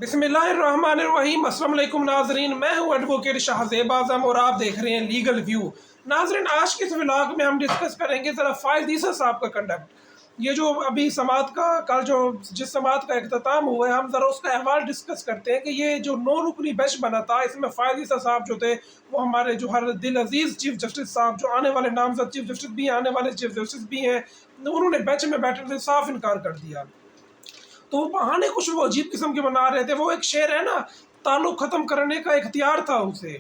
बिस्मिल्लाहिर्रहमानिर्रहीम। अस्सलाम वालेकुम नाजरीन, मैं हूँ एडवोकेट शाहज़ेब आज़म और आप देख रहे हैं लीगल व्यू। नाजरीन, आज के इस व्लॉग में हम डिस्कस करेंगे ज़रा फ़ाइज़ ईसा साहब का कंडक्ट। ये जो अभी समात का कल जो जिस समात का इख्तिताम हुआ है, हम ज़रा उसका अहवाल डिस्कस करते हैं कि ये जो 9 रुकनी बेंच बना था, इसमें फ़ाइज़ ईसा साहब जो थे वो हमारे जो हर दिल अजीज़ चीफ जस्टिस साहब, जो आने वाले नामज़द चीफ जस्टिस भी हैं, आने वाले चीफ जस्टिस भी हैं, उन्होंने बेंच में बैठने से साफ इनकार कर दिया। तो वो बहाने कुछ वो अजीब किस्म के बना रहे थे। वो एक शेर है ना, ताल्लुक ख़त्म करने का इख्तियार था उसे,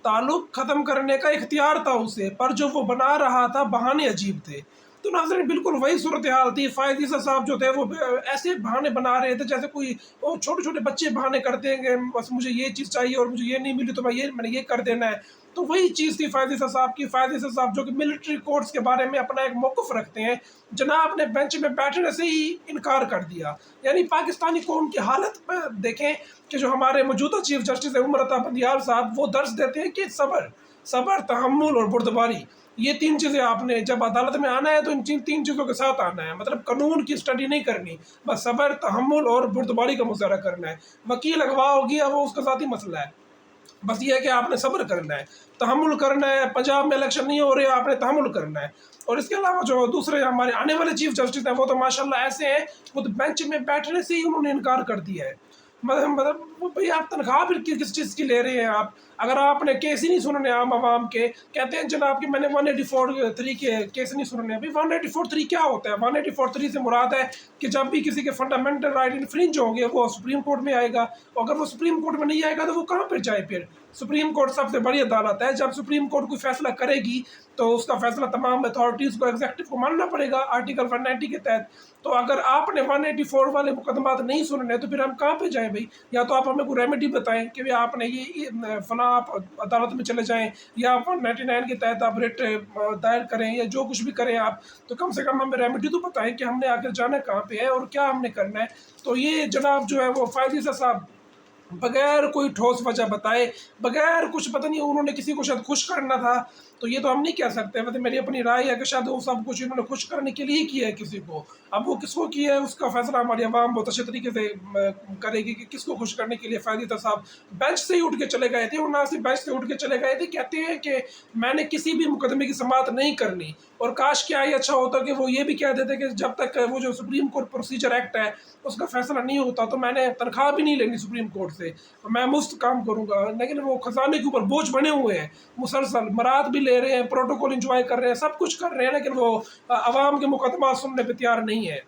ताल्लुक ख़त्म करने का इख्तियार था उसे, पर जो वो बना रहा था बहाने अजीब थे। तो नाज़रीन, बिल्कुल वही सूरत हाल थी। फ़ाइज़ ईसा साहब जो थे वो ऐसे बहाने बना रहे थे जैसे कोई वो छोटे छोटे बच्चे बहाने करते हैं कि बस मुझे ये चीज़ चाहिए और मुझे ये नहीं मिली तो मैंने ये कर देना है। तो वही चीज़ थी फ़ाइज़ ईसा साहब की। फ़ाइज़ ईसा साहब जो कि मिलिट्री कोर्ट्स के बारे में अपना एक मौक़िफ़ रखते हैं, जनाब ने बेंच में बैठने से ही इनकार कर दिया। यानी पाकिस्तानी कौम की हालत देखें कि जो हमारे मौजूदा चीफ जस्टिस है उमर अता बंदियाल साहब, वो दर्ज देते हैं कि सब्र, तहम्मुल और बुर्दबारी, ये 3 चीज़ें आपने जब अदालत में आना है तो इन 3 चीज़ों के साथ आना है। मतलब कानून की स्टडी नहीं करनी, बस सब्र, तहम्मुल और बुर्दबारी का मुज़ाहरा करना है। वकील अगवा हो गया, वो उसका ज़ाती मसला है। बस ये है कि आपने सब्र करना है, तहम्मुल करना है। पंजाब में इलेक्शन नहीं हो रहे, आपने तहम्मुल करना है। और इसके अलावा जो दूसरे हमारे आने वाले चीफ जस्टिस हैं, वो तो माशाल्लाह ऐसे हैं, वो तो बेंच में बैठने से ही उन्होंने इनकार कर दिया है। वो भाई, आप तनख्वाह फिर किस चीज़ की ले रहे हैं आप? अगर आपने केस ही नहीं सुनने आम आवाम के, कहते हैं जनाब कि मैंने 184(3) के केस नहीं सुनने। अभी 184(3) क्या होता है? 184(3) से मुराद है कि जब भी किसी के फंडामेंटल राइट इन्फ्रिंज होंगे वो सुप्रीम कोर्ट में आएगा। और अगर वो सुप्रीम कोर्ट में नहीं आएगा तो वो कहाँ पर जाए फिर? सुप्रीम कोर्ट सबसे बड़ी अदालत है। जब सुप्रीम कोर्ट कोई फैसला करेगी तो उसका फैसला तमाम अथॉरिटीज़ को, एग्जेक्टिव को मानना पड़ेगा आर्टिकल 190 के तहत। तो अगर आपने 184 वाले मुकदमात नहीं सुनने तो फिर हम कहाँ पे जाएं भाई? या तो आप हमें कोई रेमेडी बताएं कि भाई आपने ये फला आप अदालत में चले जाएं, या आप 199 के तहत आप रिट दायर करें, या जो कुछ भी करें आप, तो कम से कम हमें रेमेडी तो बताएं कि हमने आखिर जाना कहाँ पे है और क्या हमने करना है। तो ये जनाब जो है वो फ़ाइज़ ईसा साहब बगैर कोई ठोस वजह बताए, बगैर कुछ, पता नहीं उन्होंने किसी को शायद खुश करना था, तो ये तो हम नहीं कह सकते। मतलब मेरी अपनी राय है कि शायद वो सब कुछ इन्होंने खुश करने के लिए ही किया है किसी को। अब वो किसको किया है उसका फैसला हमारी आवाम बहुत अच्छे तरीके से करेगी कि किसको खुश करने के लिए फ़ाइज़ ईसा साहब बेंच से ही उठ के चले गए थे। और ना सिर्फ बेंच से उठ के चले गए थे, कहते हैं कि मैंने किसी भी मुकदमे की समाअत नहीं करनी। और काश क्या ही अच्छा होता कि वो ये भी कह देते कि जब तक वो जो सुप्रीम कोर्ट प्रोसीजर एक्ट है उसका फैसला नहीं होता तो मैंने तनख्वाह भी नहीं लेनी सुप्रीम कोर्ट से, मैं मुफ्त काम करूंगा। लेकिन वो खजाने के ऊपर बोझ बने हुए हैं, मुसलसल मराद भी ले रहे हैं, प्रोटोकॉल इंजॉय कर रहे हैं, सब कुछ कर रहे हैं, लेकिन वो आवाम के मुकदमा सुनने पर तैयार नहीं है।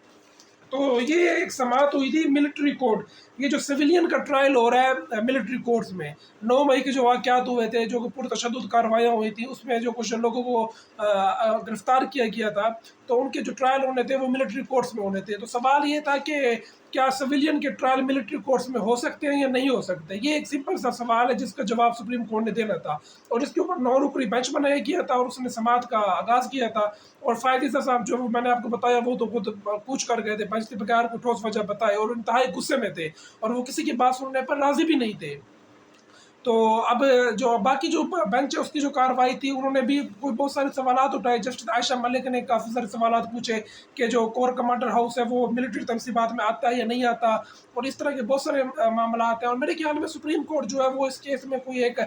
तो ये एक समाअत हुई थी मिलिट्री कोर्ट। ये जो सिविलियन का ट्रायल हो रहा है मिलिट्री कोर्ट्स में, 9 मई के जो वाक़यात हुए थे, जो पुरतशद्दुद कार्रवाइयाँ हुई थी, उसमें जो कुछ लोगों को गिरफ़्तार किया गया था, तो उनके जो ट्रायल होने थे वो मिलिट्री कोर्ट्स में होने थे। तो सवाल ये था कि क्या सिविलियन के ट्रायल मिलिट्री कोर्ट्स में हो सकते हैं या नहीं हो सकते? ये एक सिंपल सा सवाल है जिसका जवाब सुप्रीम कोर्ट ने देना था। और इसके ऊपर 9 रुकनी बेंच बनाया गया था और उसने समाअत का आगाज़ किया था। और फ़ाइज़ ईसा साहब जो मैंने आपको बताया वो तो खुद कूच कर गए थे बेंच से बगैर कोई ठोस वजह बताए, और इंतहाई गुस्से में थे और वो किसी की बात सुनने पर राज़ी भी नहीं थे। तो अब जो बाकी जो बेंच है उसकी जो कार्रवाई थी, उन्होंने भी कोई बहुत सारे सवालात उठाए। जस्टिस आयशा मलिक ने काफ़ी सारे सवालात पूछे कि जो कोर कमांडर हाउस है वो मिलिट्री तनसीबात में आता है या नहीं आता, और इस तरह के बहुत सारे मामलात हैं। और मेरे ख्याल में सुप्रीम कोर्ट जो है वो इस केस में कोई एक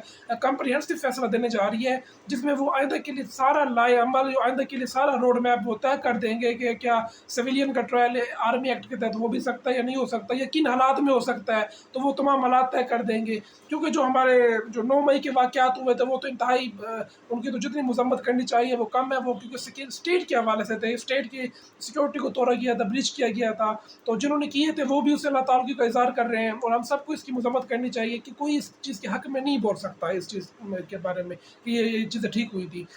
कम्प्रिहेंसिव फैसला देने जा रही है, जिसमें वो आइंदा के लिए सारा लाए अमल, आइंदा के लिए सारा रोड मैप वो तय कर देंगे कि क्या सिविलियन का ट्रायल आर्मी एक्ट के तहत हो भी सकता है या नहीं हो सकता, या किन हालात में हो सकता है, तो वो तमाम हालात तय कर देंगे। क्योंकि जो हमारे जो 9 मई के वाक़यात हुए थे वो तो इंतहाई उनकी तो जितनी मज़म्मत करनी चाहिए वो कम है। वो क्योंकि स्टेट के हवाले से थे, स्टेट की सिक्योरिटी को तोड़ा गया था, ब्रीच किया गया था, तो जिन्होंने किए थे वो भी उससे अल्लाह ताला का इज़हार कर रहे हैं। और हम सबको इसकी मज़म्मत करनी चाहिए कि कोई इस चीज़ के हक़ में नहीं बोल सकता है इस चीज़ के बारे में कि ये चीज़ें ठीक हुई थी।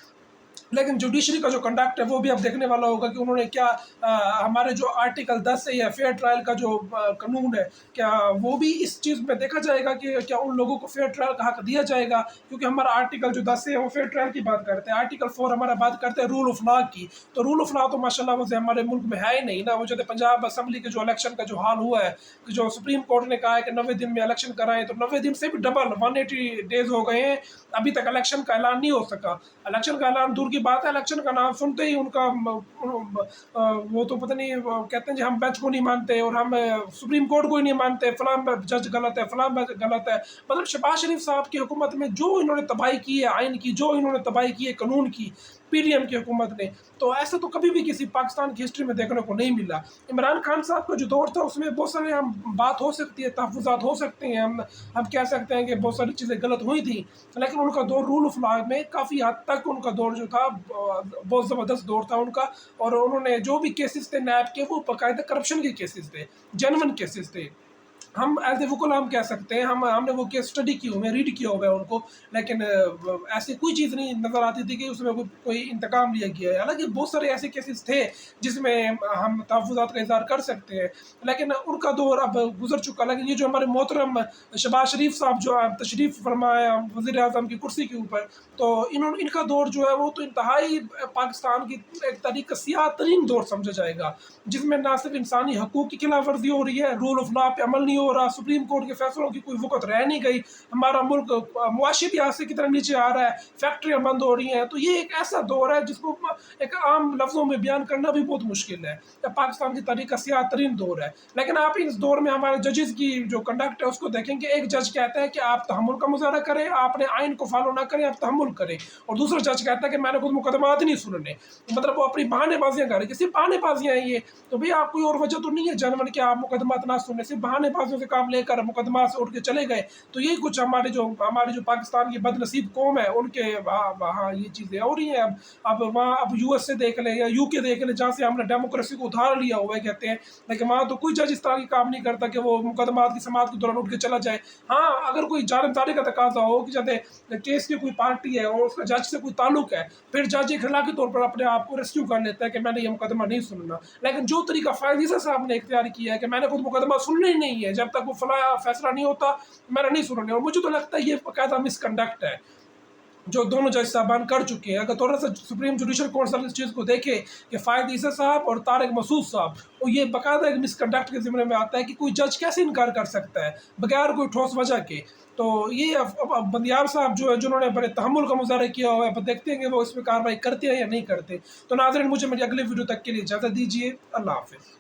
लेकिन जुडिशरी का जो कंडक्ट है वो भी अब देखने वाला होगा कि उन्होंने क्या हमारे जो आर्टिकल 10 है या फेयर ट्रायल का जो कानून है, क्या वो भी इस चीज़ में देखा जाएगा कि क्या उन लोगों को फेयर ट्रायल का हक दिया जाएगा? क्योंकि हमारा आर्टिकल जो 10 है वो फेयर ट्रायल की बात करते हैं, आर्टिकल 4 हमारा बात करते हैं रूल ऑफ लॉ की। तो रूल ऑफ लॉ तो माशाल्लाह वैसे हमारे मुल्क में है ही नहीं ना। वो जो पंजाब असम्बली के जो इलेक्शन का जो हाल हुआ है, कि जो सुप्रीम कोर्ट ने कहा है कि 90 दिन में इलेक्शन कराएं, तो 90 दिन से भी डबल 180 डेज़ हो गए हैं, अभी तक इलेक्शन का ऐलान नहीं हो सका। इलेक्शन का ऐलान दूर की की बात है, इलेक्शन का नाम सुनते ही उनका वो तो पता नहीं, कहते हैं जी हम बेंच को नहीं मानते और हम सुप्रीम कोर्ट को ही नहीं मानते, फलां जज गलत है, फलां गलत है। मतलब शहबाज शरीफ साहब की हुकूमत में जो इन्होंने तबाही की है आइन की, जो इन्होंने तबाही की है कानून की, पीडीएम की हुकूमत ने, तो ऐसा तो कभी भी किसी पाकिस्तान की हिस्ट्री में देखने को नहीं मिला। इमरान खान साहब का जो दौर था उसमें बहुत सारे हम बात हो सकती है, तहफ़्फ़ुज़ात हो सकते हैं, हम कह सकते हैं कि बहुत सारी चीज़ें गलत हुई थी, लेकिन उनका दौर रूल ऑफ लॉ में काफ़ी हद तक उनका दौर जो था बहुत ज़बरदस्त दौर था उनका। और उन्होंने जो भी केसेस थे नैब के, वो बाकायदा करप्शन के केसेस थे, जेन्युइन केसेस थे। हम एज ए वकूल हम कह सकते हैं, हमने वो केस स्टडी की हुई है, रीड किया हुआ है उनको, लेकिन ऐसी कोई चीज़ नहीं नज़र आती थी कि उसमें कोई इंतकाम लिया गया है। हालांकि बहुत सारे ऐसे केसेस थे जिसमें हम तहफ़्फ़ुज़ात का इज़हार कर सकते हैं, लेकिन उनका दौर अब गुजर चुका। लेकिन ये जो हमारे मोहतरम शहबाज शरीफ साहब जो तशरीफ़ फरमाया वज़ीर आज़म की कुर्सी के ऊपर, तो इनका दौर जो है वो तो इंतहाई पाकिस्तान की एक तरीक़ा सियाह तरीन दौर समझा जाएगा, जिसमें ना सिर्फ इंसानी हकूक़ की खिलाफ वर्जी हो रही है, रूल ऑफ लॉ पे अमल नहीं हो रहा, सुप्रीम कोर्ट के फैसलों की कोई वक़्त रह नहीं गई, हमारा मुल्क मुआशी लिहाज से कितना नीचे आ रहा है, फैक्ट्रियाँ बंद हो रही हैं। तो ये एक ऐसा दौर है जिसको एक आम लफ्ज़ों में बयान करना भी बहुत मुश्किल है। पाकिस्तान की तारीख़ का सियाह तरीन दौर है। लेकिन आप इस दौर में हमारे जजेस की जो कंडक्ट है उसको देखेंगे, एक जज कहता है कि आप तहम्मुल का मुज़ाहरा करें, आपने आइन को फॉलो ना करें, आप तहम्मुल करें, और दूसरा जज कहता है कि मैंने खुद मुकदमात ही नहीं सुनने। मतलब वो अपनी बहानेबाजियाँ कर रहे हैं, सिर्फ बहानेबाजियाँ हैं ये। तो भाई आप कोई और वजह तो नहीं है जनवन कि आप मुकदमात ना सुनने, सिर्फ बहानेबाजियों से काम लेकर मुकदमा से उठ के चले गए। तो यही कुछ हमारे जो पाकिस्तान की बदनसीब कौम है उनके वहाँ ये चीज़ें हो रही हैं। अब वहाँ अब यूएस से देख लें या यूके देख लें, जहाँ से हमने डेमोक्रेसी को उधार लिया हुआ है कहते हैं, लेकिन वहाँ तो कोई जज इस तरह की काम नहीं करता कि वो मुकदमात की समाअत के दौरान उठ के चला जाए। हाँ, अगर कोई जानबदारी का तकाजा हो कि जैसे केस की कोई पार्टी है और उसका जज से कोई ताल्लुक है, फिर जज एक अखलाकी तौर पर अपने आप को रेस्क्यू कर लेता है कि मैंने ये मुकदमा नहीं सुनना। लेकिन जो तरीका फ़ायद ईसा साहब ने इख्तियार किया है कि मैंने खुद मुकदमा सुनना ही नहीं है, जब तक वो फला फैसला नहीं होता मैंने नहीं सुनने, और मुझे तो लगता है ये बाकायदा मिसकंडक्ट है जो दोनों जज साहबान कर चुके हैं। अगर थोड़ा सा सुप्रीम जुडिशल काउंसिल इस चीज़ को देखे कि फ़ायद ईसा साहब और तारिक मसूद साहब, और ये बाकायदा एक मिसकंडक्ट के ज़िम्मे में आता है कि कोई जज कैसे इनकार कर सकता है बगैर कोई ठोस वजह के। तो ये अब बंदियार साहब जो है जिन्होंने बड़े तहम्मुल का मुज़ाहरा किया हुआ है, अब देखते हैं कि वो इस पर कार्रवाई करते हैं या नहीं करते। तो नाज़रीन, मुझे मेरी अगले वीडियो तक के लिए इजाज़त दीजिए। अल्लाह हाफ़िज़।